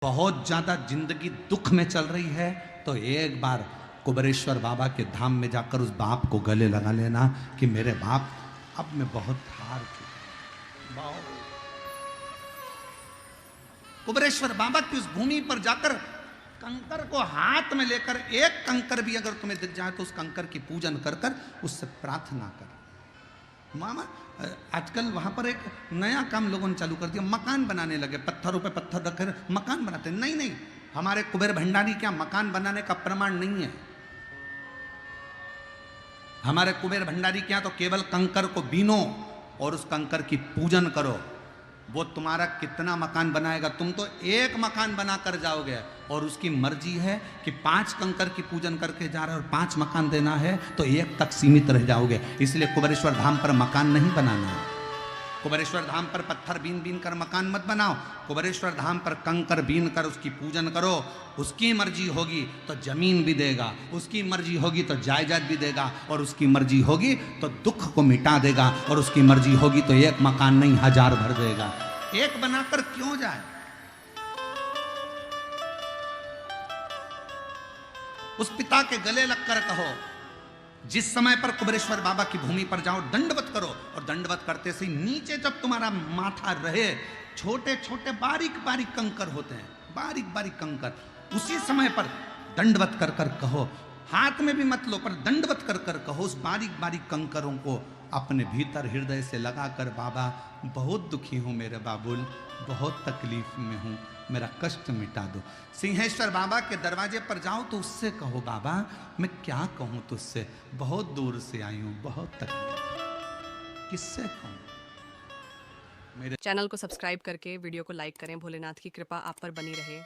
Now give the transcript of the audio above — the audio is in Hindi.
बहुत ज्यादा जिंदगी दुख में चल रही है तो एक बार कुबेरेश्वर बाबा के धाम में जाकर उस बाप को गले लगा लेना कि मेरे बाप अब मैं बहुत हार चुका हूं। कुबेरेश्वर बाबा की उस भूमि पर जाकर कंकर को हाथ में लेकर एक कंकर भी अगर तुम्हें दिख जाए तो उस कंकर की पूजन कर कर उससे प्रार्थना कर। मामा आजकल वहां पर एक नया काम लोगों ने चालू कर दिया, मकान बनाने लगे, पत्थरों पे पत्थर रखे मकान बनाते। नहीं नहीं, हमारे कुबेर भंडारी क्या मकान बनाने का प्रमाण नहीं है। हमारे कुबेर भंडारी क्या तो केवल कंकर को बीनो और उस कंकर की पूजन करो, वो तुम्हारा कितना मकान बनाएगा। तुम तो एक मकान बनाकर जाओगे और उसकी मर्जी है कि 5 कंकर की पूजन करके जा रहे हो और 5 मकान देना है तो एक तक सीमित रह जाओगे। इसलिए कुबेरेश्वर धाम पर मकान नहीं बनाना है। कुबेरेश्वर धाम पर पत्थर बीन बीन कर मकान मत बनाओ। कुबेरेश्वर धाम पर कंकर बीन कर उसकी पूजन करो। उसकी मर्जी होगी तो जमीन भी देगा, उसकी मर्जी होगी तो जायदाद भी देगा, और उसकी मर्जी होगी तो दुख को मिटा देगा, और उसकी मर्जी होगी तो एक मकान नहीं 1000 भर देगा। एक बनाकर क्यों जाए। उस पिता के गले लगकर कहो, जिस समय पर कुबेरेश्वर बाबा की भूमि पर जाओ दंडवत करो, और दंडवत करते से नीचे जब तुम्हारा माथा रहे छोटे छोटे बारीक बारीक कंकर होते हैं, बारीक बारीक कंकर, उसी समय पर दंडवत कर कर कहो। हाथ में भी मत लो पर दंडवत कर कर कहो उस बारीक बारीक कंकरों को अपने भीतर हृदय से लगाकर, बाबा बहुत दुखी हूँ मेरे बाबुल, बहुत तकलीफ में हूँ, मेरा कष्ट मिटा दो। सिंहेश्वर बाबा के दरवाजे पर जाओ तो उससे कहो, बाबा मैं क्या कहूँ तुझसे, बहुत दूर से आई हूँ, बहुत तकलीफ, किससे कहूँ। चैनल को सब्सक्राइब करके वीडियो को लाइक करें। भोलेनाथ की कृपा आप पर बनी रहे।